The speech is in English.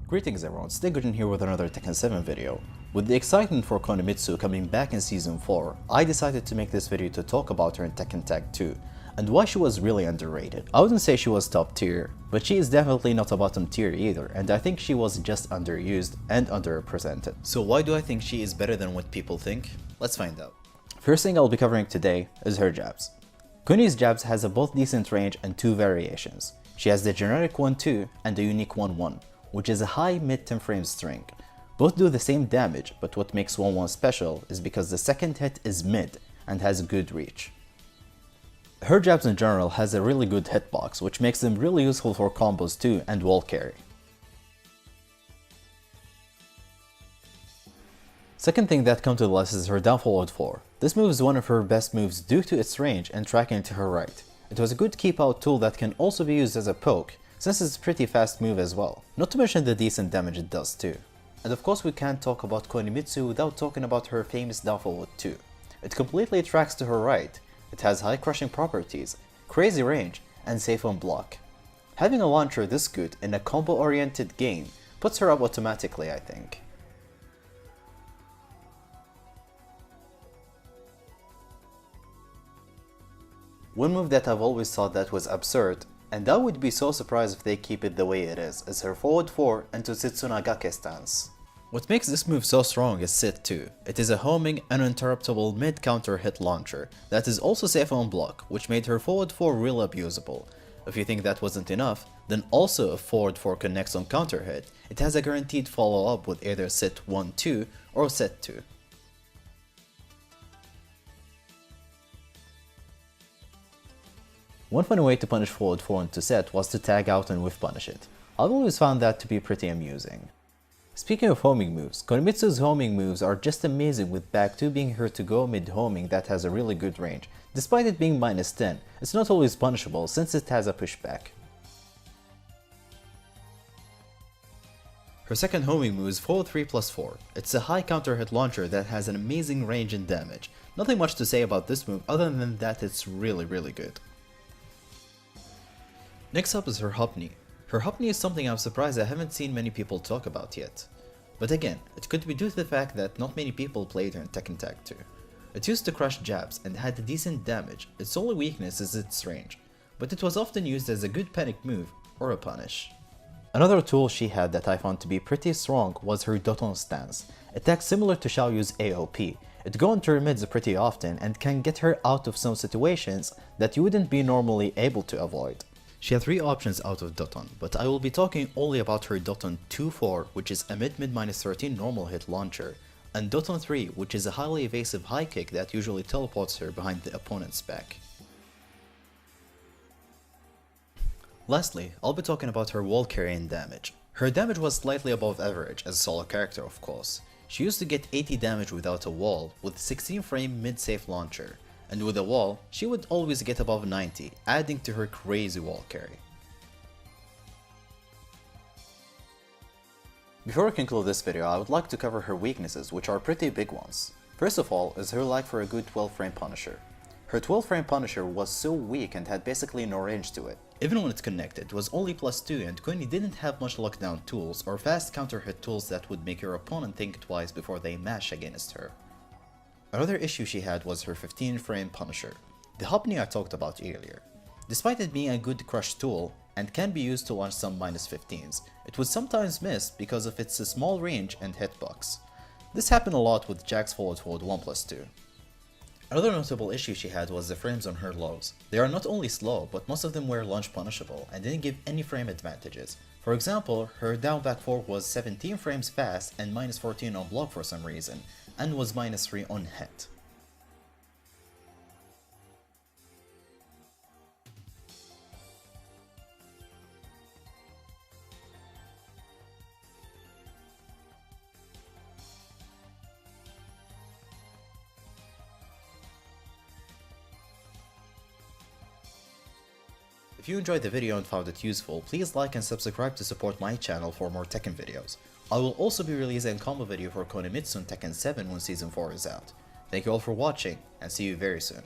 Greetings everyone, Stiggerton here with another Tekken 7 video. With the excitement for Kunimitsu coming back in Season 4, I decided to make this video to talk about her in Tekken Tag 2, and why she was really underrated. I wouldn't say she was top tier, but she is definitely not a bottom tier either, and I think she was just underused and underrepresented. So why do I think she is better than what people think? Let's find out. First thing I'll be covering today is her jabs. Kuni's jabs has a both decent range and two variations. She has the generic 1-2 and the unique 1-1. Which is a high mid-10 frame string. Both do the same damage, but what makes 1-1 special is because the second hit is mid and has good reach. Her jabs in general has a really good hitbox, which makes them really useful for combos too and wall carry. Second thing that comes to the list is her down forward 4. This move is one of her best moves due to its range and tracking to her right. It was a good keep out tool that can also be used as a poke, since it's a pretty fast move as well, not to mention the decent damage it does too. And of course we can't talk about Kunimitsu without talking about her famous down forward 2. It completely tracks to her right, it has high crushing properties, crazy range, and safe on block. Having a launcher this good in a combo oriented game puts her up automatically, I think. One move that I've always thought that was absurd, and I would be so surprised if they keep it the way it is her forward 4 into Tsunagake stance. What makes this move so strong is Sit 2. It is a homing, uninterruptible mid-counter hit launcher that is also safe on block, which made her forward 4 real abusable. If you think that wasn't enough, then also if forward 4 connects on counter hit, it has a guaranteed follow up with either Sit 1-2 or Set 2. One funny way to punish forward 4 into set was to tag out and whiff punish it. I've always found that to be pretty amusing. Speaking of homing moves, Kunimitsu's homing moves are just amazing, with back 2 being her to go mid homing that has a really good range. Despite it being -10, it's not always punishable since it has a pushback. Her second homing move is forward 3+4. It's a high counter hit launcher that has an amazing range and damage. Nothing much to say about this move other than that it's really good. Next up is her Hopny. Her Hopny is something I'm surprised I haven't seen many people talk about yet. But again, it could be due to the fact that not many people played her in Tekken Tag 2. It used to crush jabs and had decent damage, its only weakness is its range, but it was often used as a good panic move or a punish. Another tool she had that I found to be pretty strong was her Doton stance. Attacks similar to Xiaoyu's AOP. It goes into her mids pretty often and can get her out of some situations that you wouldn't be normally able to avoid. She had 3 options out of Doton, but I will be talking only about her Doton 2-4, which is a mid-mid -13 normal hit launcher, and Doton 3, which is a highly evasive high kick that usually teleports her behind the opponent's back. Lastly, I'll be talking about her wall carry and damage. Her damage was slightly above average as a solo character, of course. She used to get 80 damage without a wall with 16 frame mid-safe launcher. And with a wall, she would always get above 90, adding to her crazy wall carry. Before I conclude this video, I would like to cover her weaknesses, which are pretty big ones. First of all is her lack for a good 12 frame punisher. Her 12 frame punisher was so weak and had basically no range to it. Even when it's connected, it was only +2 and Kuni didn't have much lockdown tools or fast counter hit tools that would make your opponent think twice before they mash against her. Another issue she had was her 15 frame punisher, the Hopny I talked about earlier. Despite it being a good crush tool and can be used to launch some -15s, it would sometimes miss because of its small range and hitbox. This happened a lot with Jack's forward 1+2. Another notable issue she had was the frames on her lows. They are not only slow, but most of them were launch punishable and didn't give any frame advantages. For example, her down back 4 was 17 frames fast and -14 on block for some reason, and was -3 on hit. If you enjoyed the video and found it useful, please like and subscribe to support my channel for more Tekken videos. I will also be releasing a combo video for Kunimitsu and Tekken 7 when Season 4 is out. Thank you all for watching, and see you very soon.